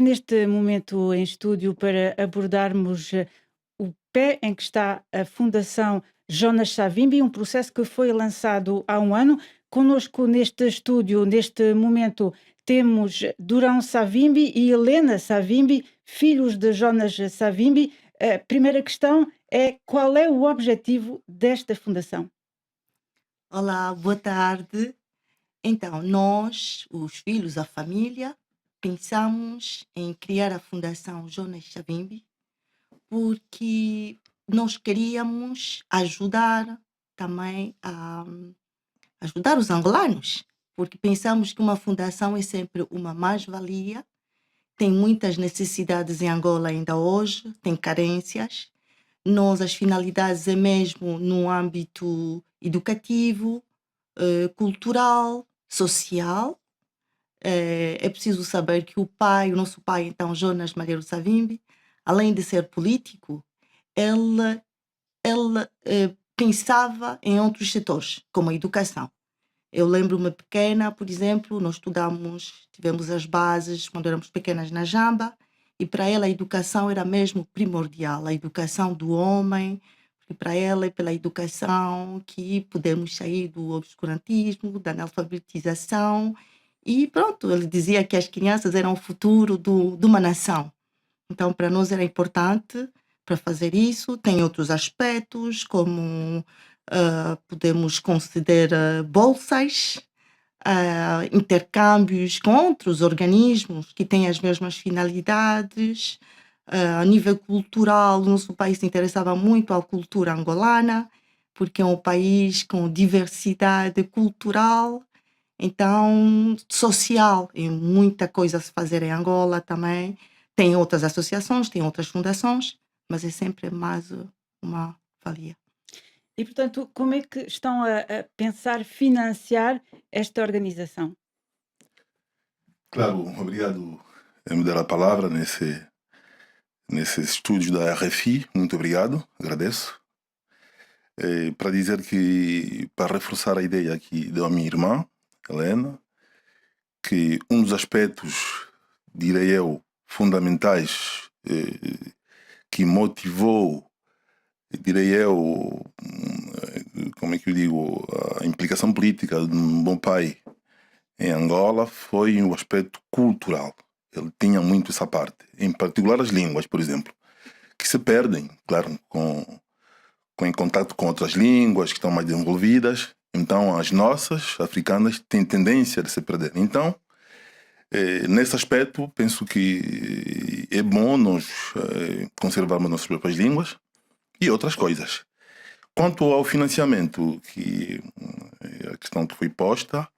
neste momento em estúdio para abordarmos o pé em que está a Fundação Jonas Savimbi, um processo que foi lançado há um ano. Conosco neste estúdio, neste momento, temos Durão Savimbi e Helena Savimbi, filhos de Jonas Savimbi. A primeira questão é: qual é o objetivo desta fundação? Olá, boa tarde. Então, nós, os filhos, a família, pensamos em criar a Fundação Jonas Savimbi porque nós queríamos ajudar também a ajudar os angolanos, porque pensamos que uma fundação é sempre uma mais-valia, tem muitas necessidades em Angola ainda hoje, tem carências. Nós, as finalidades é mesmo no âmbito educativo, cultural, social. É preciso saber que o nosso pai, então, Jonas Malheiro Savimbi, além de ser político, ele, ele pensava em outros setores, como a educação. Eu lembro-me pequena, por exemplo, nós estudamos, tivemos as bases quando éramos pequenas na Jamba, e para ela a educação era mesmo primordial, a educação do homem, porque para ela é pela educação que podemos sair do obscurantismo, da analfabetização, e pronto, ele dizia que as crianças eram o futuro de uma nação. Então, para nós era importante para fazer isso. Tem outros aspectos, como podemos conceder bolsas, intercâmbios com outros organismos que têm as mesmas finalidades. A nível cultural, o nosso país se interessava muito à cultura angolana, porque é um país com diversidade cultural, então social, e muita coisa a se fazer em Angola também. Tem outras associações, tem outras fundações, mas é sempre mais uma valia. E, portanto, como é que estão a pensar financiar esta organização? Claro, obrigado por me dar a palavra nesse estúdio da RFI. Muito obrigado, agradeço. Para dizer que, para reforçar a ideia aqui da minha irmã, Helena, que um dos aspectos, direi eu, fundamentais que motivou, direi eu, como é que eu digo, a implicação política de um bom pai em Angola foi o aspecto cultural. Ele tinha muito essa parte, em particular as línguas, por exemplo, que se perdem, claro, em contato com outras línguas que estão mais desenvolvidas. Então, as nossas, africanas, têm tendência a se perder. Então, nesse aspecto, penso que é bom nós conservarmos nossas próprias línguas e outras coisas. Quanto ao financiamento, que a questão que foi posta,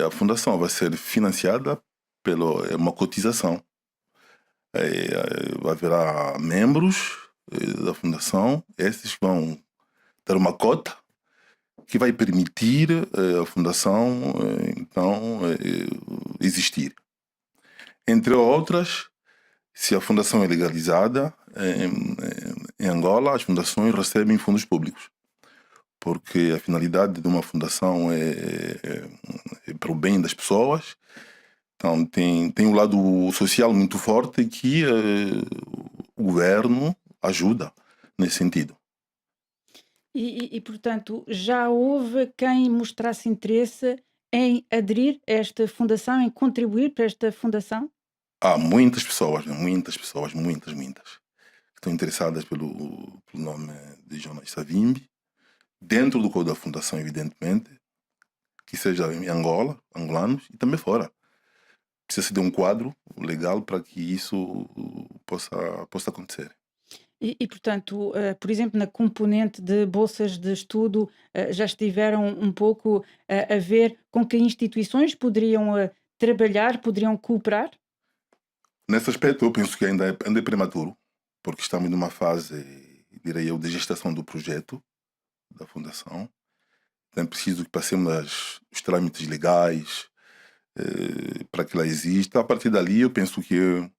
a fundação vai ser financiada pela uma cotização. Haverá membros da fundação, esses vão ter uma cota que vai permitir a fundação então existir. Entre outras, se a fundação é legalizada em Angola, as fundações recebem fundos públicos, porque a finalidade de uma fundação é para o bem das pessoas. Então tem um lado social muito forte que o governo ajuda nesse sentido. Portanto, já houve quem mostrasse interesse em aderir a esta fundação, em contribuir para esta fundação? Há muitas pessoas, né? Muitas, que estão interessadas pelo nome de Jonas Savimbi, dentro do código da fundação, evidentemente, que seja em Angola, angolanos, e também fora. Precisa de um quadro legal para que isso possa acontecer. Portanto, por exemplo, na componente de bolsas de estudo, já estiveram um pouco a ver com que instituições poderiam trabalhar, poderiam cooperar? Nesse aspecto, eu penso que ainda é prematuro, porque estamos numa fase, direi eu, de gestação do projeto da fundação. Então é preciso que passemos os trâmites legais para que ela exista. A partir dali, eu penso que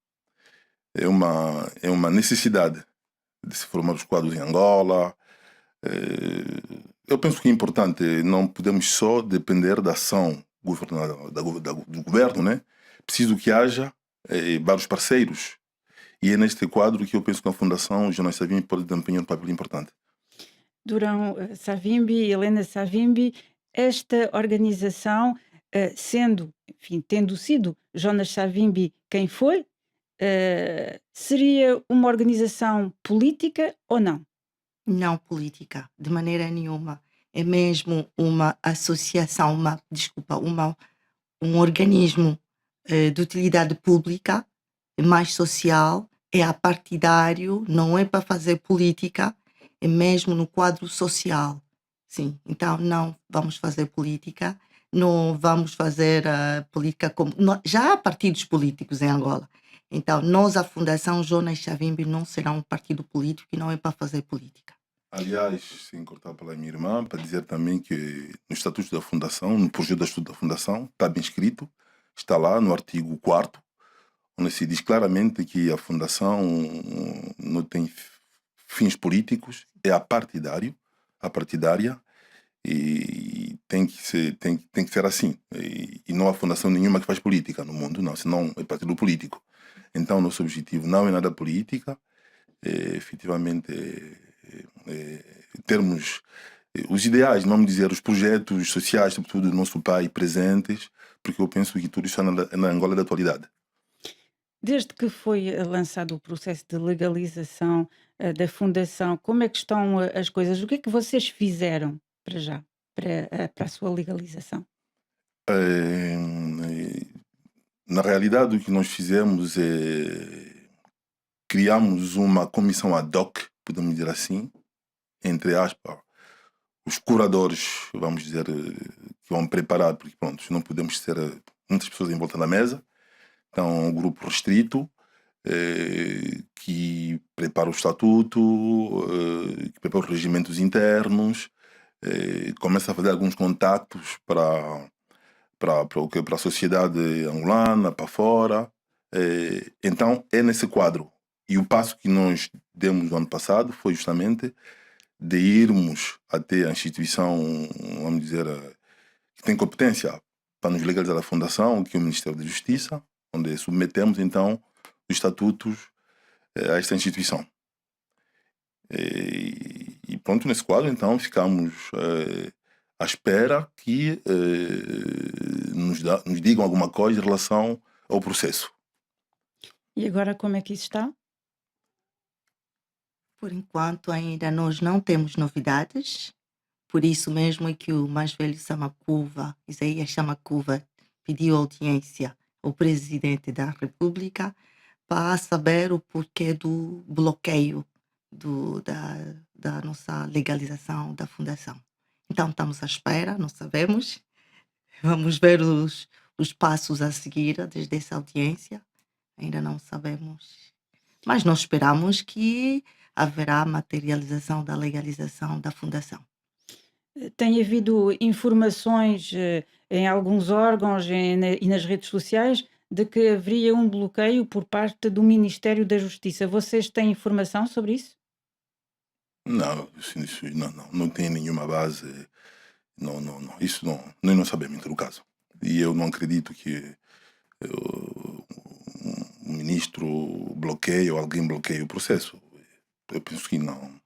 é uma necessidade de se formar os quadros em Angola. Eu penso que é importante, não podemos só depender da ação do governo, né? Preciso que haja vários parceiros. E é neste quadro que eu penso que a Fundação Jonas Savimbi pode desempenhar um papel importante. Durão Savimbi, Helena Savimbi, esta organização, sendo, enfim, tendo sido Jonas Savimbi quem foi, seria uma organização política ou não? Não política, de maneira nenhuma. É mesmo uma associação, um organismo de utilidade pública, mais social, é apartidário, não é para fazer política, é mesmo no quadro social. Sim, então não vamos fazer política, não vamos fazer política como. Já há partidos políticos em Angola. Então, nós, a Fundação Jonas Savimbi, não será um partido político e não é para fazer política. Aliás, sem cortar pela minha irmã, para dizer também que no Estatuto da Fundação, no projeto de Estatuto da Fundação, está bem escrito, está lá no artigo 4º, onde se diz claramente que a Fundação não tem fins políticos, é apartidária, e tem que ser assim. E não há fundação nenhuma que faz política no mundo, não, senão é partido político. Então, nosso objetivo não é nada política, efetivamente, termos os ideais, vamos dizer, os projetos sociais, sobretudo do nosso pai, presentes, porque eu penso que tudo isso é na Angola da atualidade. Desde que foi lançado o processo de legalização da fundação, como é que estão as coisas? O que é que vocês fizeram para já, para a sua legalização? Eh, Na realidade, o que nós fizemos é criamos uma comissão ad hoc, podemos dizer assim, entre aspas, os curadores, vamos dizer, que vão preparar, porque pronto, não podemos ter muitas pessoas em volta da mesa. Então, um grupo restrito que prepara o estatuto, que prepara os regimentos internos, começa a fazer alguns contactos para a sociedade angolana, para fora. Então, é nesse quadro. E o passo que nós demos no ano passado foi justamente de irmos até a instituição, vamos dizer, que tem competência para nos legalizar a fundação, que é o Ministério da Justiça, onde submetemos então os estatutos a esta instituição. E pronto, nesse quadro então ficamos à espera que nos digam alguma coisa em relação ao processo. E agora como é que isso está? Por enquanto, ainda nós não temos novidades. Por isso mesmo é que o mais velho Samakuva, Isaías Samakuva, pediu audiência ao presidente da República para saber o porquê do bloqueio da nossa legalização da fundação. Então, estamos à espera, não sabemos. Vamos ver os passos a seguir desde essa audiência. Ainda não sabemos. Mas nós esperamos que haverá materialização da legalização da fundação. Tem havido informações em alguns órgãos e nas redes sociais de que haveria um bloqueio por parte do Ministério da Justiça. Vocês têm informação sobre isso? Não, não tem nenhuma base. Não, isso não, nós não sabemos do caso. E eu não acredito que o ministro bloqueie ou alguém bloqueie o processo. Eu penso que não.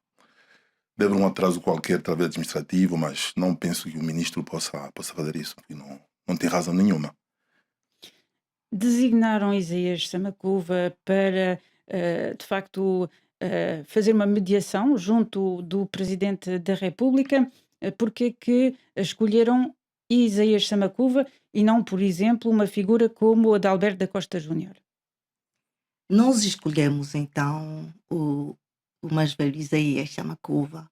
Deve haver um atraso qualquer, talvez administrativo, mas não penso que o ministro possa fazer isso, porque não tem razão nenhuma. Designaram Isaías Samakuva para, de facto, fazer uma mediação junto do Presidente da República. Porque é que escolheram Isaías Samakuva e não, por exemplo, uma figura como a de Alberto da Costa Júnior? Nós escolhemos então o mais velho Isaías Samakuva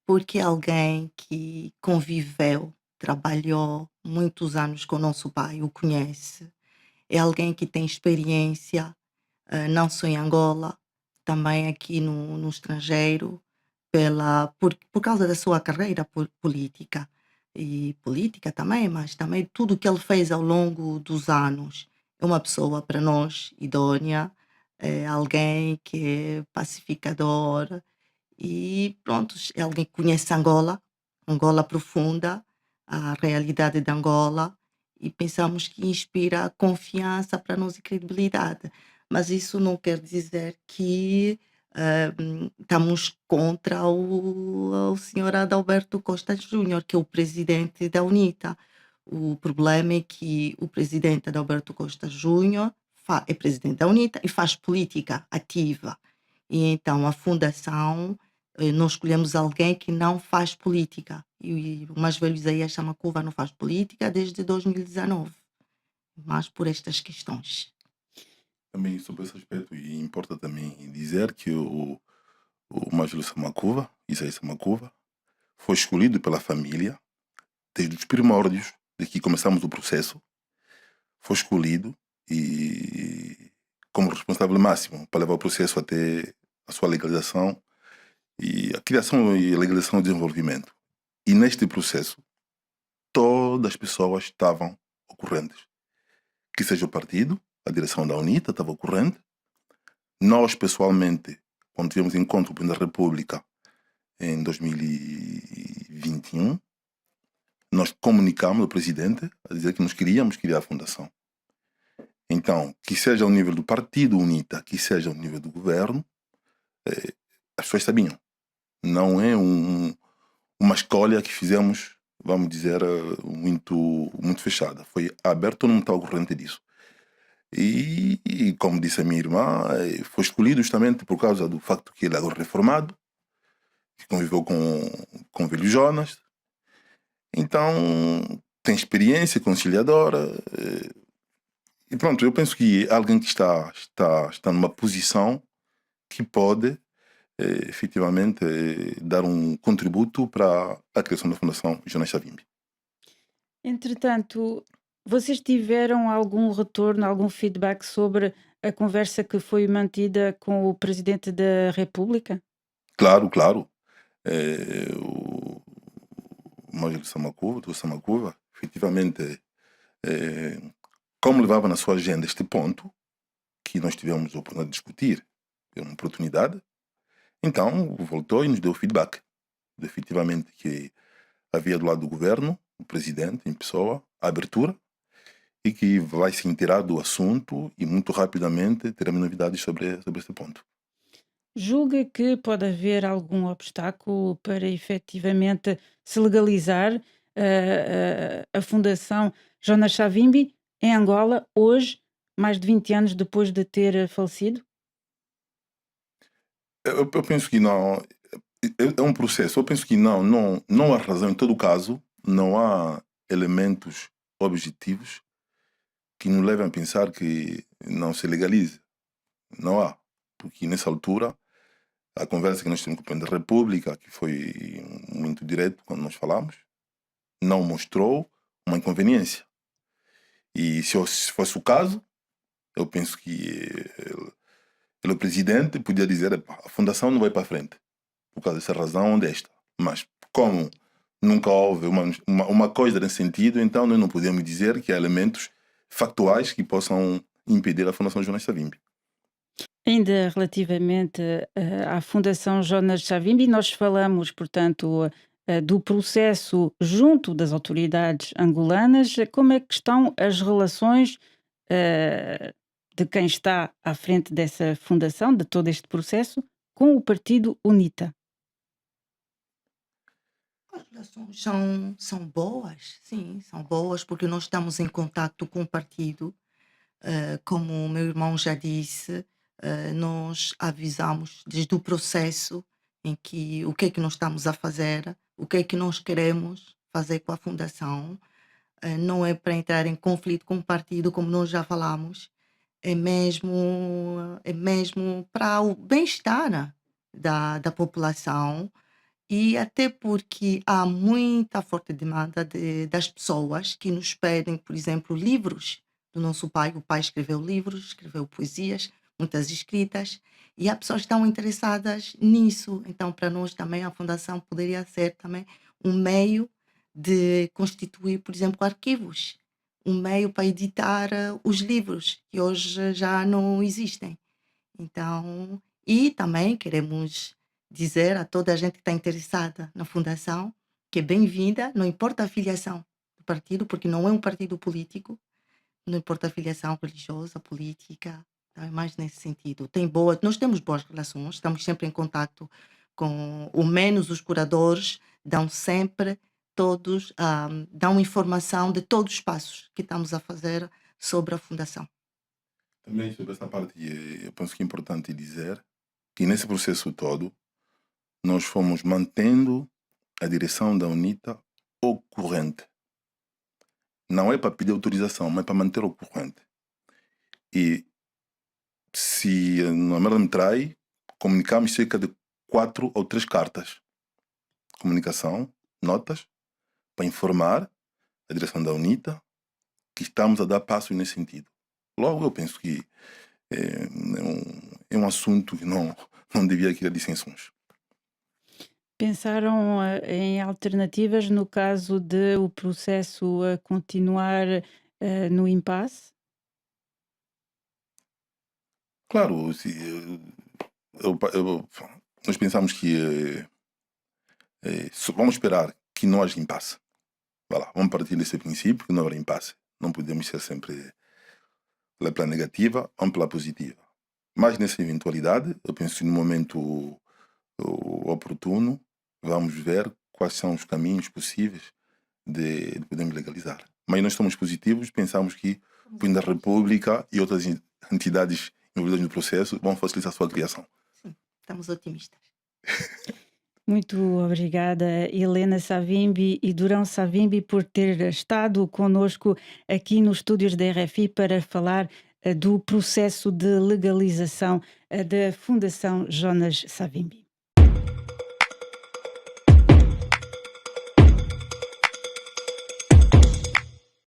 porque é alguém que conviveu, trabalhou muitos anos com o nosso pai, o conhece. É alguém que tem experiência, não só em Angola, também aqui no estrangeiro, por causa da sua carreira política. E política também, mas também tudo que ele fez ao longo dos anos. É uma pessoa para nós idônea, é alguém que é pacificador e pronto, é alguém que conhece Angola, Angola profunda, a realidade de Angola e pensamos que inspira confiança para nós e credibilidade. Mas isso não quer dizer que estamos contra o senhor Adalberto Costa Júnior, que é o presidente da UNITA. O problema é que o presidente Adalberto Costa Júnior é presidente da UNITA e faz política ativa. E então a fundação, nós escolhemos alguém que não faz política. E o mais velho Isaías Chamacuva não faz política desde 2019, mas por estas questões. Também sobre esse aspecto, e importa também dizer que o Major Samakuva, Isaías Samakuva, foi escolhido pela família desde os primórdios de que começamos o processo. Foi escolhido e como responsável máximo para levar o processo até a sua legalização e a criação e a legalização do desenvolvimento. E neste processo, todas as pessoas estavam ocorrentes. Que seja o partido, a direção da UNITA estava ocorrente. Nós, pessoalmente, quando tivemos encontro com o Presidente da República em 2021, nós comunicamos ao Presidente a dizer que nós queríamos criar a fundação. Então, que seja ao nível do partido UNITA, que seja ao nível do governo, as pessoas sabiam. Não é uma escolha que fizemos, vamos dizer, muito fechada. Foi aberto, todo mundo está ao corrente disso. E, como disse a minha irmã, foi escolhido justamente por causa do facto que ele é agora reformado, que conviveu com o velho Jonas. Então, tem experiência conciliadora. E pronto, eu penso que é alguém que está numa posição que pode efetivamente dar um contributo para a criação da Fundação Jonas Savimbi. Entretanto, vocês tiveram algum retorno, algum feedback sobre a conversa que foi mantida com o Presidente da República? Claro, claro. O Major Samakuva, efetivamente, como levava na sua agenda este ponto, que nós tivemos a oportunidade de discutir, é uma oportunidade, então voltou e nos deu feedback. Efetivamente que havia do lado do governo, o presidente em pessoa, a abertura, e que vai se inteirar do assunto e muito rapidamente teremos novidades sobre esse ponto. Julga que pode haver algum obstáculo para efetivamente se legalizar a Fundação Jonas Savimbi em Angola, hoje, mais de 20 anos depois de ter falecido? Eu penso que não, é um processo, eu penso que não há razão, em todo caso, não há elementos objetivos que nos levem a pensar que não se legalize. Não há, porque nessa altura a conversa que nós tivemos com o Presidente da República, que foi muito direto quando nós falamos, não mostrou uma inconveniência. E se fosse o caso, eu penso que o presidente podia dizer: "Epá, a fundação não vai para frente, por causa dessa razão ou desta." Mas como nunca houve uma coisa nesse sentido, então nós não podemos dizer que há elementos factuais que possam impedir a Fundação Jonas Savimbi. Ainda relativamente à Fundação Jonas Savimbi, nós falamos, portanto, do processo junto das autoridades angolanas. Como é que estão as relações de quem está à frente dessa fundação, de todo este processo, com o partido UNITA? As relações são boas, sim, são boas, porque nós estamos em contato com o partido. Como o meu irmão já disse, nós avisamos desde o processo em que o que é que nós estamos a fazer, o que é que nós queremos fazer com a fundação. Não é para entrar em conflito com o partido, como nós já falamos, é mesmo para o bem-estar da população, e até porque há muita forte demanda das pessoas que nos pedem, por exemplo, livros do nosso pai. O pai escreveu livros, escreveu poesias, muitas escritas, e há pessoas que estão interessadas nisso. Então, para nós também, a Fundação poderia ser também um meio de constituir, por exemplo, arquivos, um meio para editar os livros que hoje já não existem. Então, e também queremos dizer a toda a gente que está interessada na fundação que é bem-vinda, não importa a filiação partido, porque não é um partido político, não importa a filiação religiosa, política, tá? É mais nesse sentido. Nós temos boas relações, estamos sempre em contato com, o menos os curadores dão sempre todos, dão informação de todos os passos que estamos a fazer sobre a fundação. Também sobre essa parte, eu penso que é importante dizer que nesse processo todo, nós fomos mantendo a direção da UNITA ocorrente. Não é para pedir autorização, mas para manter ocorrente. E se a merda me trai, comunicamos cerca de 4 ou 3 cartas. Comunicação, notas, para informar a direção da UNITA que estamos a dar passos nesse sentido. Logo, eu penso que é um assunto que não devia criar dissensões. Pensaram em alternativas no caso de o processo continuar no impasse? Claro, nós pensamos que vamos esperar que não haja impasse. Vamos partir desse princípio que não haverá impasse. Não podemos ser sempre pela negativa, vamos pela positiva. Mas nessa eventualidade, eu penso que no momento oportuno, vamos ver quais são os caminhos possíveis de podermos legalizar. Mas nós estamos positivos, pensamos que o Presidente da República e outras entidades envolvidas no processo vão facilitar a sua criação. Sim, estamos otimistas. Muito obrigada, Helena Savimbi e Durão Savimbi, por ter estado conosco aqui nos estúdios da RFI para falar do processo de legalização da Fundação Jonas Savimbi.